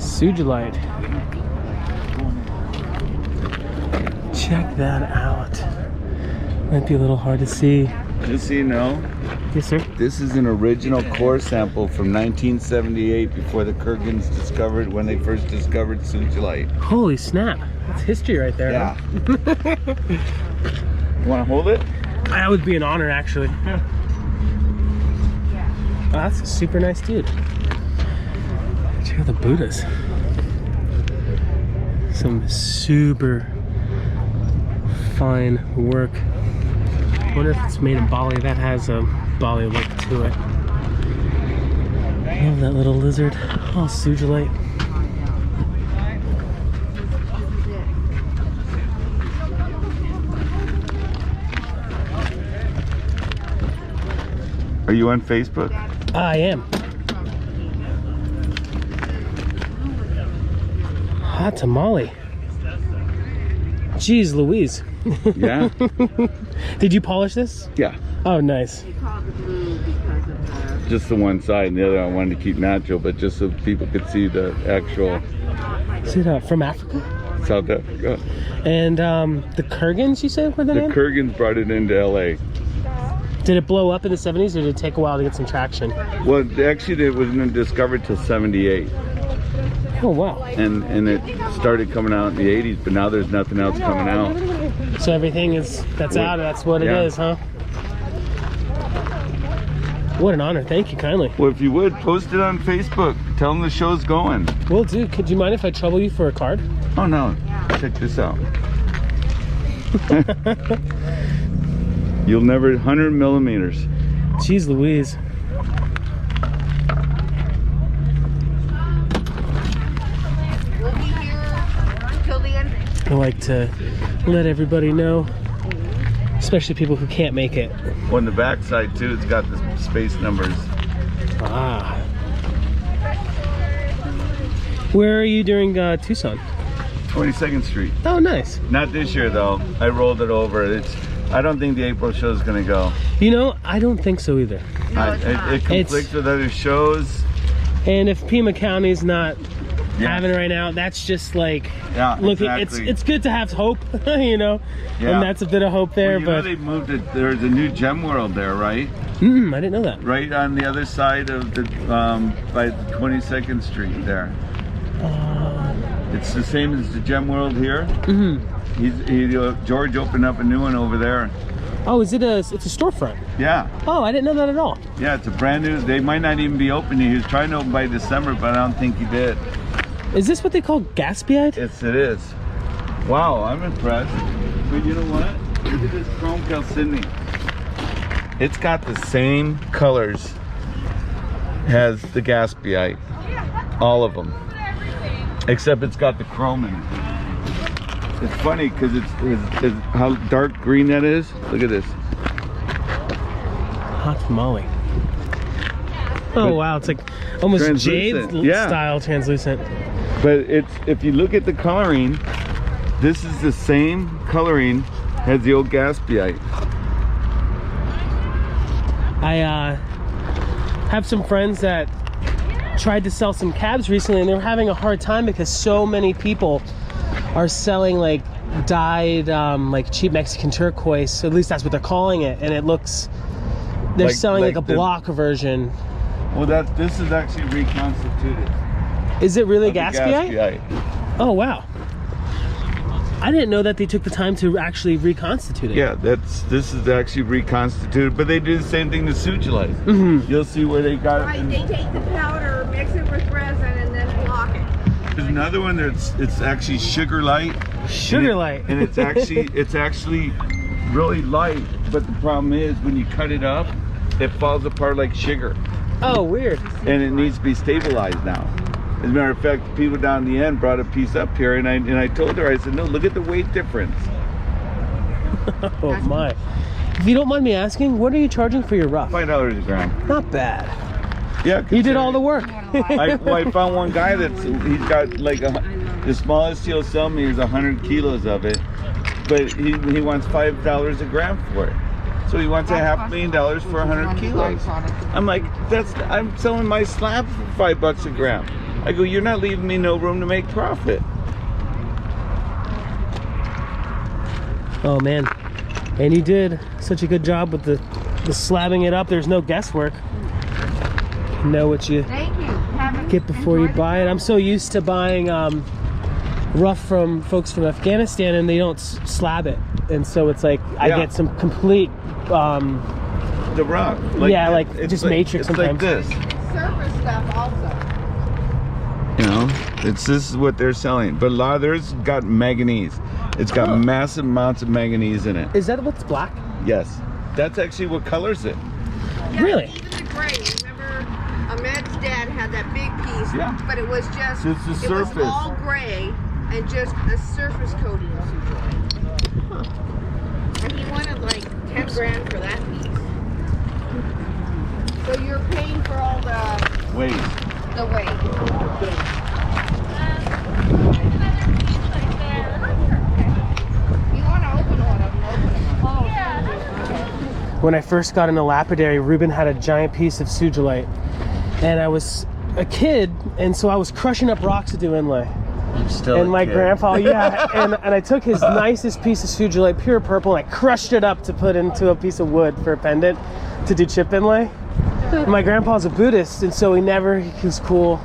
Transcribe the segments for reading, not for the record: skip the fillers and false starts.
Sugilite. Check that out. Might be a little hard to see. Just so you know, Yes, sir. this is an original core sample from 1978 before the Kurgans discovered, when they first discovered Sugilite. Holy snap. That's history right there. Yeah. Huh? You want to hold it? That would be an honor, actually. Yeah. Oh, that's a super nice dude. Check out the Buddhas. Some super fine work. I wonder if it's made in Bali. That has a Bali look to it. Love that little lizard. Oh, Sugilite. Are you on Facebook? I am. Hot tamale. Jeez Louise. Yeah. Did you polish this? Yeah. Oh, nice. Just the one side, and the other I wanted to keep natural, but just so people could see the actual Is it from Africa? South Africa. And the Kurgans, you said, were the The name? Kurgans brought it into LA. Did it blow up in the 70s, or did it take a while to get some traction? Well, actually, it wasn't discovered till '78, Oh, wow. and it started coming out in the '80s. But now there's nothing else coming out. So everything that's out, that's what it Yeah. is, huh? What an honor. Thank you kindly. Well, if you would, post it on Facebook. Tell them the show's going. Will do. Could you mind if I trouble you for a card? Oh no, check this out. You'll never 100 millimeters. Jeez Louise. We'll be here until the end. I like to let everybody know, especially people who can't make it. On the back side too, it's got the space numbers. Ah. Where are you during Tucson? 22nd Street. Oh, nice. Not this year though. I rolled it over. I don't think the April show is gonna go. You know, I don't think so either. No, it's not. It conflicts with other shows. And if Pima County's not Yes. having it right now, that's just like Yeah, looking. exactly. It's good to have hope, you know. Yeah. And that's a bit of hope there. Well, you know but they moved it. There's a new gem world there, right? I didn't know that. Right on the other side of the by 22nd Street there. It's the same as the gem world here. George opened up a new one over there. Oh, is it it's a storefront? Yeah, Oh, I didn't know that at all. yeah, it's a brand new. They might not even be open. He was trying to open by December, but I don't think he did. Is this what they call gaspite? Yes, it is. Wow, I'm impressed. But you know what? Look at this chrome calcine. It's got the same colors as the gaspite. All of them. Except it's got the chrome in it. It's funny because it's how dark green that is. Look at this. Hot tamale. Oh wow, it's like almost jade Translucent, yeah. style translucent. But if you look at the coloring, this is the same coloring as the old gaspite. I have some friends that tried to sell some cabs recently, and they were having a hard time because so many people are selling like dyed like cheap Mexican turquoise. So at least that's what they're calling it, and it looks they're selling like a the block version. Well, this is actually reconstituted. Is it really of the gaspite? Oh wow, I didn't know that they took the time to actually reconstitute it. Yeah, this is actually reconstituted, but they do the same thing to Sugilite. You'll see where they got Right, it. they take the powder, mix it with resin, and then block it. There's another one that's it's actually Sugarlite. Sugarlite. And it's actually really light, but the problem is when you cut it up, it falls apart like sugar, Oh, weird. and it needs to be stabilized now. As a matter of fact, people down the end brought a piece up here, and I told her, I said, no, look at the weight difference. Oh my. If you don't mind me asking, what are you charging for your rough? $5 a gram. Not bad. Yeah, You did all the work. I found one guy he's got like the smallest he'll sell me is 100 kilos of it, but he wants $5 a gram for it. So he wants $500,000 for 100 kilos. I'm like, I'm selling my slab for $5 a gram. I go, you're not leaving me no room to make profit. Oh man, and you did such a good job with the slabbing it up. There's no guesswork. You know what you Thank you. get before you buy it. I'm so used to buying rough from folks from Afghanistan, and they don't slab it, and so it's like I Yeah. get some complete The rock. yeah, like it's just like, matrix it's sometimes. like this. Surface stuff also. You know, this is what they're selling. But a lot of theirs got manganese. It's got Huh. massive amounts of manganese in it. Is that what's black? Yes. That's actually what colors it. Yeah, Really? Even the gray. Remember, Ahmed's dad had that big piece, Yeah. but it was just It's the it surface. was all gray and just a surface coating of Sugilite. And he wanted like 10 grand for that piece. So you're paying for all the Wait. weight. You want to open one of them? Open them. When I first got into Lapidary, Ruben had a giant piece of Sugilite, and I was a kid, and so I was crushing up rocks to do inlay. Still And a my kid. grandpa, yeah, and I took his nicest piece of Sugilite, pure purple, and I crushed it up to put into a piece of wood for a pendant to do chip inlay. My grandpa's a Buddhist, and so he was cool.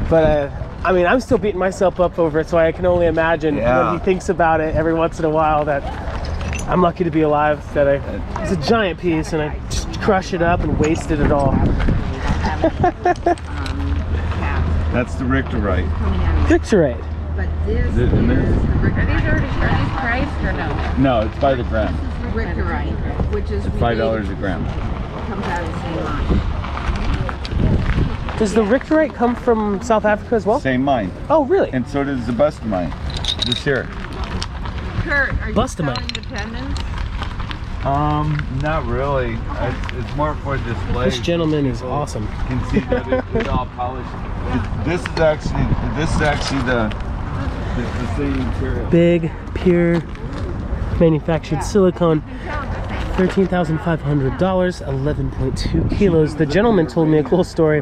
But I mean, I'm still beating myself up over it, so I can only imagine Yeah. when he thinks about it every once in a while that I'm lucky to be alive, that it's a giant piece, and I just crushed it up and wasted it all. That's the Richterite. Victorite. But this Is it in there? are these priced or no? No, it's by the gram. Richterite, which is $5 a gram. comes out of the same line. Does the Richterite come from South Africa as well? Same mine. Oh, really? And so does the bustamine. This here. Kurt, are you Bustamite. selling dependents? Not really. It's more for display. This gentleman is awesome. You can see that it's all polished. This is actually the same material. Big, pure, manufactured silicone. $13,500, 11.2 kilos. The gentleman told me a cool story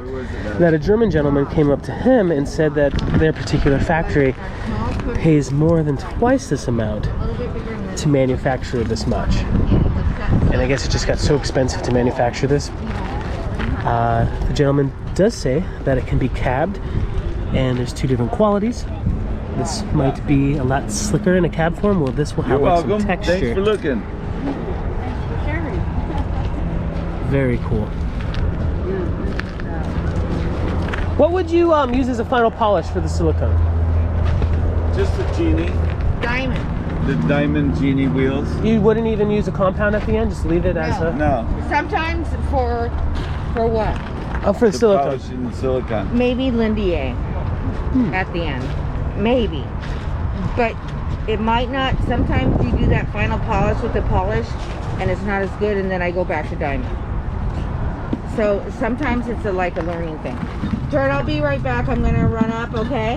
that a German gentleman came up to him and said that their particular factory pays more than twice this amount to manufacture this much. And I guess it just got so expensive to manufacture this. The gentleman does say that it can be cabbed, and there's two different qualities. This might be a lot slicker in a cab form, while this will have You're like some welcome. texture. Thanks for looking. Very cool. What would you use as a final polish for the silicone? Just a genie. Diamond. The diamond genie wheels. You wouldn't even use a compound at the end, just leave it as a... No. Sometimes for what? Oh, for the The silicone. polishing the silicone. Maybe Lindier at the end. Maybe. But it might not. Sometimes you do that final polish with the polish and it's not as good, and then I go back to diamond. So sometimes it's like a learning thing. Kurt, I'll be right back. I'm gonna run up, okay?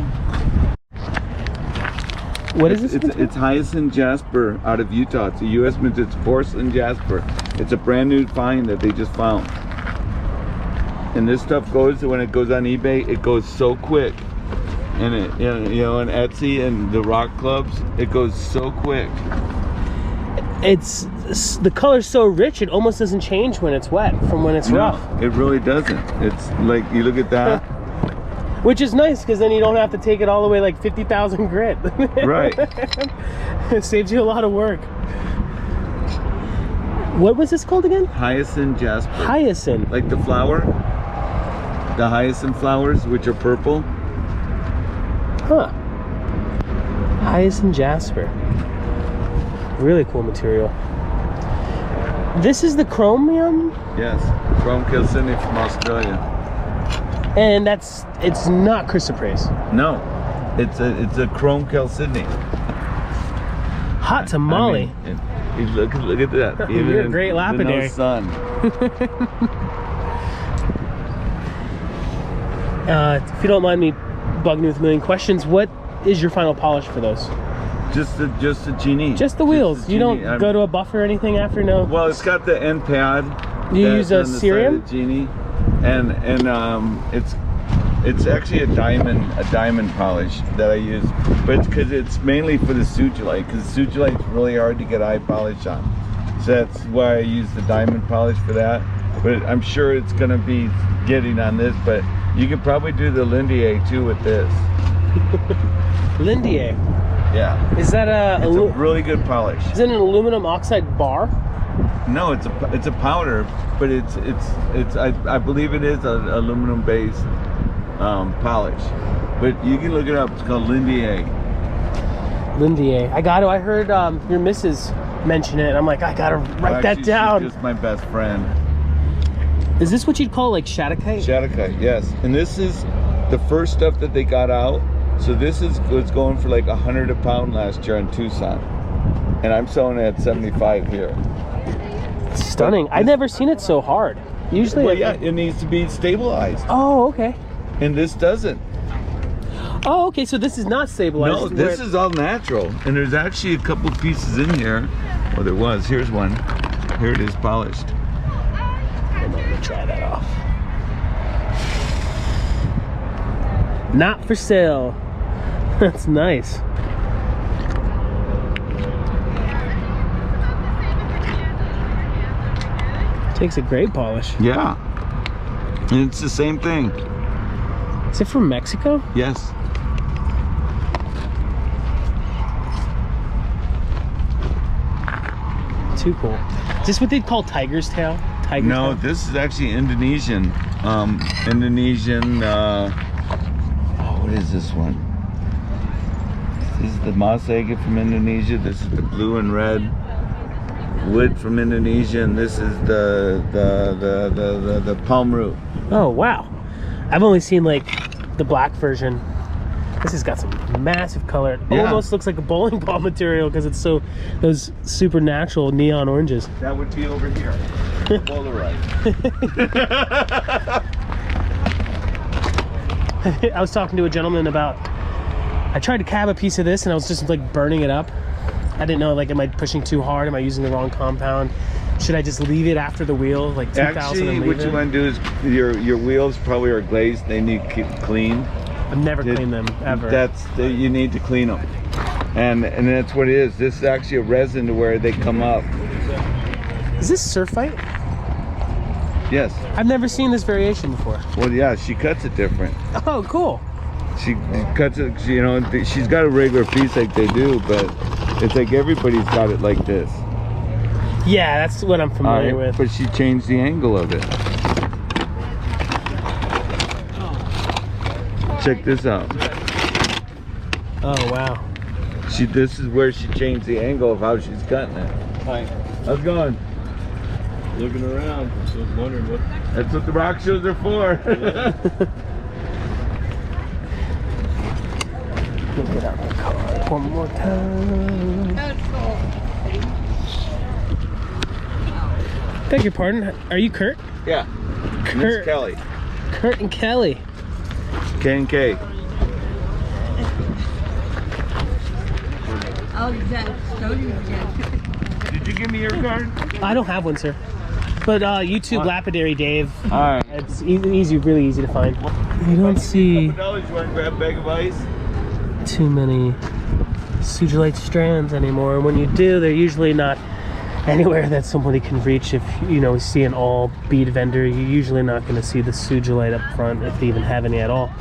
What is this? It's Hyacinth Jasper out of Utah. It's a U.S. mint. It's porcelain Jasper. It's a brand new find that they just found. And this stuff goes, when it goes on eBay, it goes so quick. And it, you know, on Etsy and the rock clubs, it goes so quick. The color's so rich, it almost doesn't change when it's wet from when it's rough. It really doesn't. It's like, you look at that. Which is nice, because then you don't have to take it all the way like 50,000 grit. Right. It saves you a lot of work. What was this called again? Hyacinth Jasper. Hyacinth. Like the flower. The hyacinth flowers, which are purple. Huh. Hyacinth Jasper. Really cool material. This is the chromium, Yes. Chrome calcine from Australia. and it's not chrysoprase. No. It's a chrome calcine. Hot tamale. I mean, look at that. You're a great with lapidary. No sun. If you don't mind me bugging you with a million questions, what is your final polish for those? Just the genie. Just the wheels. the You don't genie. go to a buffer or anything after? No. Well, it's got the end pad. You that's use a on the side cerium? of the genie, and It's actually a diamond polish that I use, but it's because it's mainly for the Sugilite, because Sugilite's really hard to get eye polish on. So that's why I use the diamond polish for that. But I'm sure it's gonna be getting on this, but you could probably do the Lindier too with this. Lindier. Yeah. Is that It's a really good polish. Is it an aluminum oxide bar? No, it's a powder, but I believe it is an aluminum based polish. But you can look it up. It's called Lindier. Lindier. I heard your missus mention it. And I'm like, I gotta write that down. She's just my best friend. Is this what you'd call like Shattuckite? Shattuckite, yes. And this is the first stuff that they got out. So this is what's going for like $100 a pound last year in Tucson, and I'm selling it at 75 here. Stunning. I've never seen it so hard. Usually, well, yeah, it needs to be stabilized. Oh, okay. And this doesn't. Oh, okay. So this is not stabilized. No, this is all natural. And there's actually a couple pieces in here. Well, there was. Here's one. Here it is, polished. Let me try that off. Not for sale. That's nice. Takes a great polish. Yeah. And it's the same thing. Is it from Mexico? Yes. Too cool. Is this what they'd call tiger's tail? Tiger's No, tail? this is actually Indonesian. What is this one? This is the moss agate from Indonesia. This is the blue and red wood from Indonesia, and this is the palm root. Oh, wow. I've only seen like the black version. This has got some massive color. It almost looks like a bowling ball material because it's so, those super natural neon oranges. That would be over here. Polarized. I was talking to a gentleman about, I tried to cab a piece of this and I was just like burning it up. I didn't know, like, am I pushing too hard? Am I using the wrong compound? Should I just leave it after the wheel, like 2000 Actually, and leave what you want to do is your wheels probably are glazed. They need to keep clean. I've never cleaned them ever. You need to clean them, and that's what it is. This is actually a resin to where they come up. Is this surfite? Yes. I've never seen this variation before. Well, yeah, she cuts it different. Oh, cool. She cuts it, you know, she's got a regular piece like they do, but it's like everybody's got it like this. Yeah, that's what I'm familiar with. But she changed the angle of it. Check this out. Oh, wow. This is where she changed the angle of how she's cutting it. Hi. How's it going? Looking around, just wondering what. That's what the rock shows are for. Let me get out my car one more time. Beg your pardon. Are you Kurt? Yeah. And Kurt. it's Kelly. Kurt and Kelly. K&K. Oh, Did you give me your card? I don't have one, sir. But YouTube Lapidary Dave. Alright. It's easy, really easy to find. You don't see $2 you want to grab a bag of ice? too many Sugilite strands anymore. When you do, they're usually not anywhere that somebody can reach. If you know, see an all bead vendor, you're usually not going to see the Sugilite up front, if they even have any at all.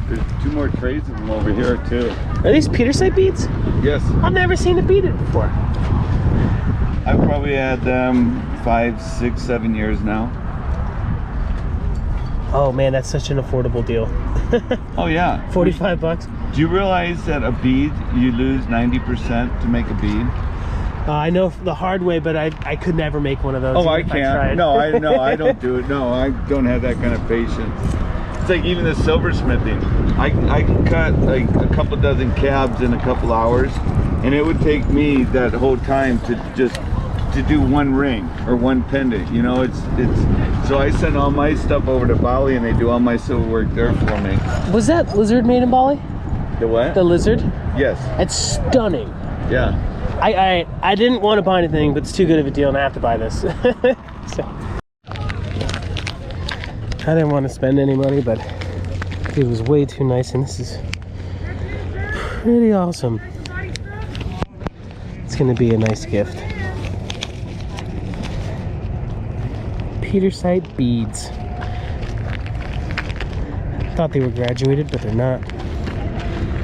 There's 2 more trays of them over here too. Are these Petersite beads? Yes. I've never seen it beaded before. I've probably had them 5, 6, 7 years now. Oh man, that's such an affordable deal. Oh yeah. 45 bucks. Do you realize that a bead, you lose 90% to make a bead? I know the hard way, but I could never make one of those. Oh, I if can't. tried. No, I don't do it. No, I don't have that kind of patience. It's like even the silversmithing. I can cut like a couple dozen cabs in a couple hours, and it would take me that whole time to do one ring or one pendant. You know, it's so I send all my stuff over to Bali, and they do all my silver work there for me. Was that lizard made in Bali? The what? The lizard? Yes. It's stunning. Yeah. I didn't want to buy anything, but it's too good of a deal and I have to buy this. So. I didn't want to spend any money, but it was way too nice, and this is pretty awesome. It's gonna be a nice gift. Quartzite beads. Thought they were graduated, but they're not.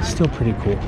Still pretty cool.